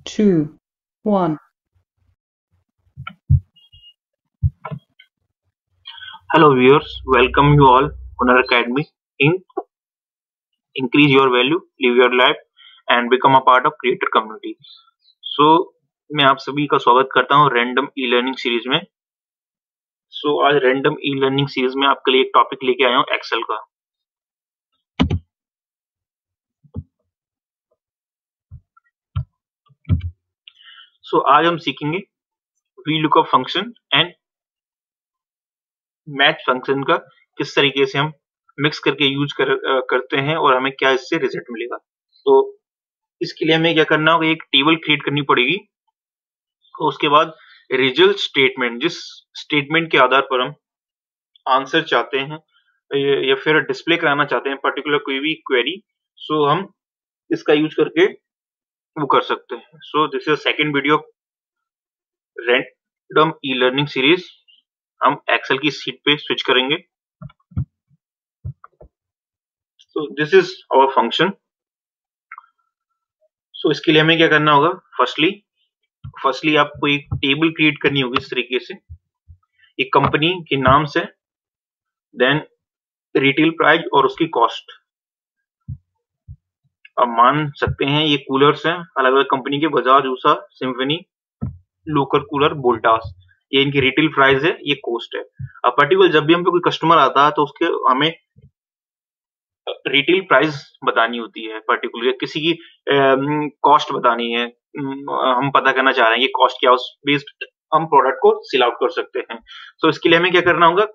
2, 1. Hello viewers, welcome you all Honor Academy Inc. Increase your value, live your life and become a part of creator community. So मैं आप सभी का स्वागत करता हूँ random e learning series में। आज रैंडम ई लर्निंग सीरीज में आपके लिए एक टॉपिक लेके आया हूँ एक्सेल का। आज हम सीखेंगे VLOOKUP function and match function का किस तरीके से हम मिक्स करके यूज करते हैं और हमें क्या इससे रिजल्ट मिलेगा। तो इसके लिए हमें क्या करना होगा, एक टेबल क्रिएट करनी पड़ेगी। उसके बाद रिजल्ट स्टेटमेंट, जिस स्टेटमेंट के आधार पर हम आंसर चाहते हैं या फिर डिस्प्ले कराना चाहते हैं पर्टिकुलर कोई भी क्वेरी, हम इसका यूज करके वो कर सकते हैं। This is second video of random e learning series. हम एक्सेल की सीट पे स्विच करेंगे। This is our function. इसके लिए हमें क्या करना होगा, फर्स्टली आपको एक टेबल क्रिएट करनी होगी इस तरीके से, एक कंपनी के नाम से, देन रिटेल प्राइस और उसकी कॉस्ट। अब मान सकते हैं ये कूलर्स हैं अलग अलग कंपनी के, बजाज, उषा, सिम्फनी, लोकर कूलर, वोल्टास। ये इनकी रिटेल प्राइस है, ये कॉस्ट है। अब पर्टिकुलर जब भी हम पे कोई कस्टमर आता है तो उसके हमें रिटेल प्राइस बतानी होती है, पर्टिकुलर किसी की कॉस्ट बतानी है। हम पता करना चाह रहे हैं कि कॉस्ट क्या, उस बेस्ड हम प्रोडक्ट को सिल आउट कर सकते हैं। इसके लिए हमें क्या करना होगा,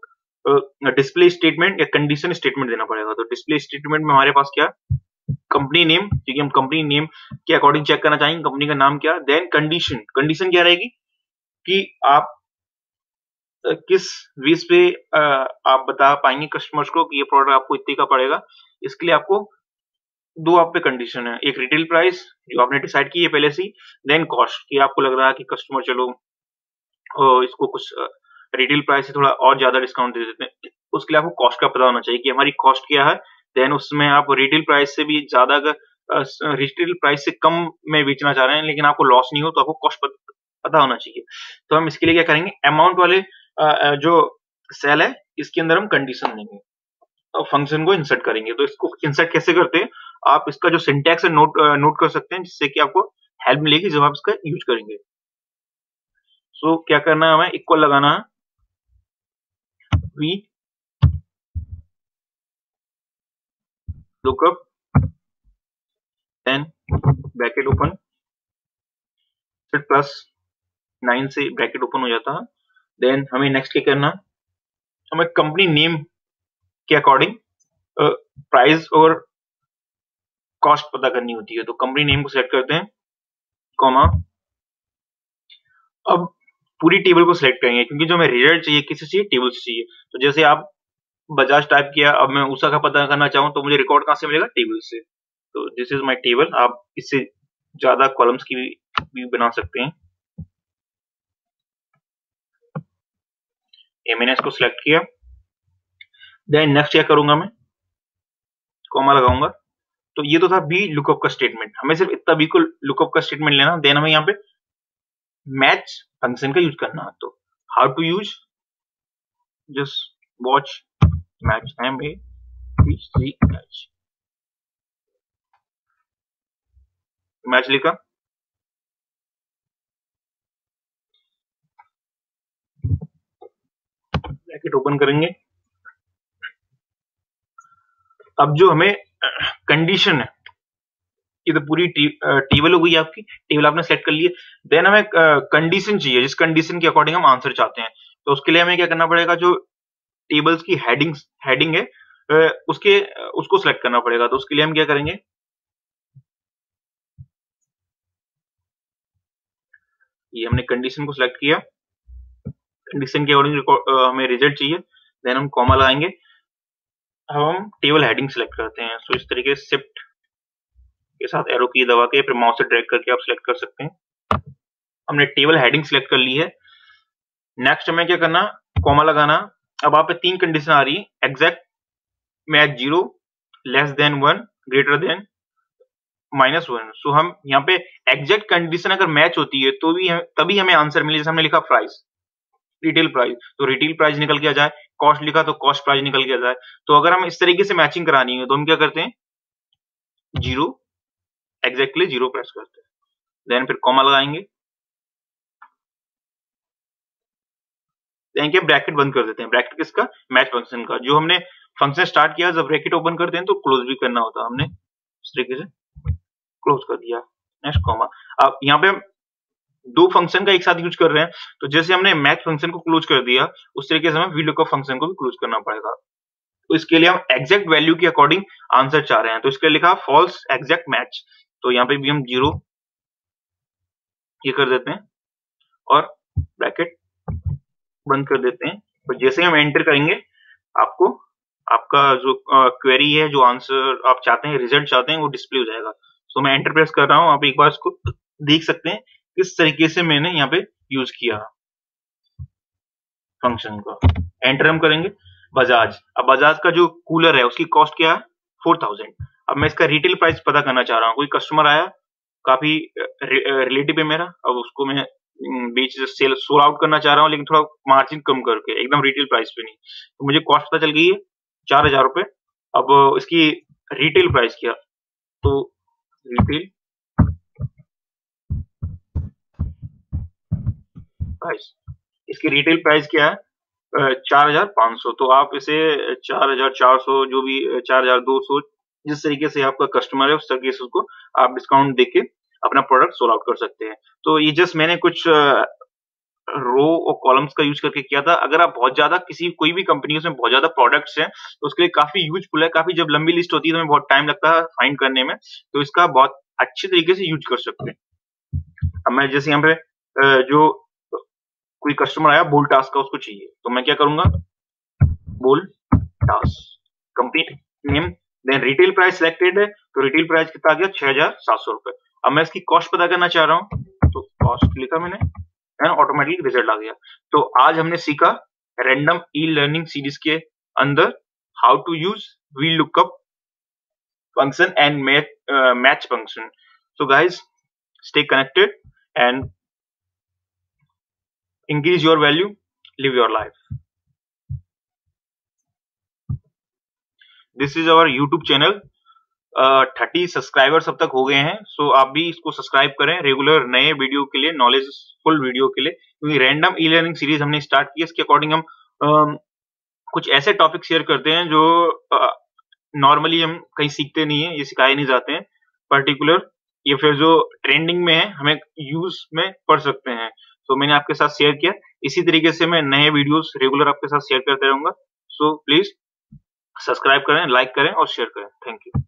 डिस्प्ले स्टेटमेंट या कंडीशन स्टेटमेंट देना पड़ेगा। तो डिस्प्ले स्टेटमेंट में हमारे पास क्या, कंपनी नेम, क्योंकि हम कंपनी नेम के अकॉर्डिंग चेक करना चाहेंगे कंपनी का नाम क्या। देन कंडीशन क्या रहेगी कि आप किस बेस पे आप बता पाएंगे कस्टमर्स को कि ये प्रोडक्ट आपको इतने का पड़ेगा। इसके लिए आपको दो आप पे कंडीशन है, एक रिटेल प्राइस जो आपने डिसाइड की है पहले से, देन कॉस्ट कि आपको लग रहा है कि कस्टमर चलो इसको कुछ रिटेल प्राइस से थोड़ा और ज्यादा डिस्काउंट दे देते हैं। उसके लिए आपको कॉस्ट का पता होना चाहिए कि हमारी कॉस्ट क्या है। देन उसमें आप रिटेल प्राइस से भी ज्यादा, अगर रिटेल प्राइस से कम में बेचना चाह रहे हैं लेकिन आपको लॉस नहीं हो, तो आपको कॉस्ट पता होना चाहिए। तो हम इसके लिए क्या करेंगे, अमाउंट वाले जो सेल है इसके अंदर हम कंडीशन देंगे और फंक्शन को इंसर्ट करेंगे। तो इसको इंसर्ट कैसे करते हैं, आप इसका जो सिंटैक्स है नोट कर सकते हैं, जिससे कि आपको हेल्प मिलेगी जब आप इसका यूज करेंगे। क्या करना है, हमें इक्वल लगाना है V lookup, then bracket open, फिर +9 से ब्रैकेट ओपन हो जाता है। देन हमें नेक्स्ट क्या करना, हमें कंपनी नेम के अकॉर्डिंग प्राइस और कॉस्ट पता करनी होती है। तो कंपनी नेम को सिलेक्ट करते हैं, कॉमा, अब पूरी टेबल को सिलेक्ट करेंगे क्योंकि जो हमें रिजल्ट चाहिए किसी चाहिए, टेबल से चाहिए। तो जैसे आप बजाज टाइप किया, अब मैं उषा का पता करना चाहूँ तो मुझे रिकॉर्ड कहाँ से मिलेगा, टेबल से। तो दिस इज माय टेबल। आप इससे ज्यादा कॉलम्स की भी बना सकते हैं। मैंने इसको सिलेक्ट किया, देन नेक्स्ट क्या करूंगा, मैं कॉमा लगाऊंगा। तो ये तो था बी लुकअप का स्टेटमेंट, हमें सिर्फ इतना बी को लुकअप का स्टेटमेंट लेना। देन हमें यहाँ पे मैच फंक्शन का यूज करना है। तो how to use, just watch match, match लिखा, ब्रैकेट ओपन करेंगे। अब जो हमें कंडीशन है, ये तो पूरी टेबल हो गई आपकी, टेबल आपने सेलेक्ट कर ली है। देन हमें कंडीशन चाहिए, जिस कंडीशन के अकॉर्डिंग हम आंसर चाहते हैं। तो उसके लिए हमें क्या करना पड़ेगा, जो टेबल्स की हेडिंग है उसको सिलेक्ट करना पड़ेगा। तो उसके लिए हम क्या करेंगे, ये हमने कंडीशन को सिलेक्ट किया, कंडीशन के अकॉर्डिंग हमें रिजल्ट चाहिए। देन हम कॉमा लगाएंगे, हम टेबल हेडिंग सिलेक्ट करते हैं। इस तरीके से शिफ्ट के साथ एरो की दबा के फिर माउस से ड्रैग करके आप सिलेक्ट कर सकते हैं। हमने टेबल हेडिंग सिलेक्ट कर ली है। नेक्स्ट हमें क्या करना, कॉमा लगाना। अब आप पे 3 कंडीशन आ रही है, exact match 0, less than 1, greater than -1। सो हम यहाँ पे एग्जैक्ट कंडीशन अगर मैच होती है तो भी तभी हमें आंसर मिले। जैसे हमने लिखा प्राइस, रिटेल प्राइस, तो रिटेल प्राइस निकल के आ जाए, कॉस्ट लिखा तो कॉस्ट प्राइस निकल के आ जाए। तो अगर हम इस तरीके से मैचिंग करानी है तो हम क्या करते हैं, 0 एग्जैक्टली 0 प्रेस करते हैं, देन फिर कॉमा लगाएंगे, देन के ब्रैकेट बंद कर देते हैं। ब्रैकेट किसका, मैच फंक्शन का। जो हमने फंक्शन स्टार्ट किया, जब ब्रैकेट ओपन करते हैं तो क्लोज भी करना होता है, हमने इस तरीके से क्लोज कर दिया, नेक्स्ट कॉमा। अब यहाँ पे हम दो फंक्शन का एक साथ यूज कर रहे हैं, तो जैसे हमने मैच फंक्शन को क्लोज कर दिया, उस तरीके से हमें VLOOKUP फंक्शन को भी क्लोज करना पड़ेगा। तो इसके लिए हम एग्जैक्ट वैल्यू के अकॉर्डिंग आंसर चाह रहे हैं, तो इसके लिए लिखा फॉल्स एग्जैक्ट मैच। तो यहाँ पे भी हम 0 ये कर देते हैं और ब्रैकेट बंद कर देते हैं। तो जैसे हम एंटर करेंगे, आपको आपका जो क्वेरी है, जो आंसर आप चाहते हैं, रिजल्ट चाहते हैं, वो डिस्प्ले हो जाएगा। सो मैं एंटर प्रेस कर रहा हूँ, आप एक बार इसको देख सकते हैं किस तरीके से मैंने यहाँ पे यूज किया फंक्शन का। एंटर हम करेंगे, बजाज। अब बजाज का जो कूलर है उसकी कॉस्ट क्या है, 4000। अब मैं इसका रिटेल प्राइस पता करना चाह रहा हूँ। कोई कस्टमर आया, काफी रिलेटिव है मेरा, अब उसको मैं बीच सेल सोल आउट करना चाह रहा हूँ, लेकिन थोड़ा मार्जिन कम करके, एकदम रिटेल प्राइस पे नहीं। तो मुझे कॉस्ट पता चल गई है 4000 रुपए। अब इसकी रिटेल प्राइस क्या, तो रिटेल प्राइस, इसकी रिटेल प्राइस क्या है, 4500। तो आप इसे 4400, जो भी 4200, जिस तरीके से आपका कस्टमर है उस तरीके से उसको आप डिस्काउंट देके अपना प्रोडक्ट सोल्ड आउट कर सकते हैं। तो ये जस्ट मैंने कुछ रो और कॉलम्स का यूज करके किया था। अगर आप बहुत ज्यादा कोई भी कंपनी में बहुत ज्यादा प्रोडक्ट्स हैं तो उसके लिए काफी यूजफुल है। काफी जब लंबी लिस्ट होती है तो हमें बहुत टाइम लगता है फाइंड करने में, तो इसका बहुत अच्छे तरीके से यूज कर सकते हैं। अब मैं जैसे यहाँ पे जो कोई कस्टमर आया, बोल्टास का उसको चाहिए, तो मैं क्या करूंगा, Voltas complete name, then retail price selected है, तो रिटेल प्राइस कितना आ गया, 6700 रुपए। अब मैं इसकी कॉस्ट पता करना चाह रहा हूँ, तो कॉस्ट लिखा मैंने, ऑटोमेटिक रिजल्ट आ गया। तो आज हमने सीखा रैंडम ई लर्निंग सीरीज के अंदर how to use VLOOKUP function and match function. So guys, stay connected and increase your value, live your life. This is our YouTube channel. 30 subscribers अब तक हो गए हैं, सो आप भी इसको सब्सक्राइब करें रेगुलर नए वीडियो के लिए, नॉलेजफुल वीडियो के लिए। क्योंकि रैंडम ई लर्निंग सीरीज हमने स्टार्ट की है, इसके अकॉर्डिंग हम कुछ ऐसे टॉपिक शेयर करते हैं जो नॉर्मली हम कहीं सीखते नहीं है, ये सिखाए नहीं जाते हैं पर्टिकुलर, ये फिर जो ट्रेंडिंग में है हमें यूज में पढ़ सकते हैं। तो मैंने आपके साथ शेयर किया, इसी तरीके से मैं नए वीडियोस रेगुलर आपके साथ शेयर करते रहूंगा। सो प्लीज सब्सक्राइब करें, लाइक करें और शेयर करें। Thank you.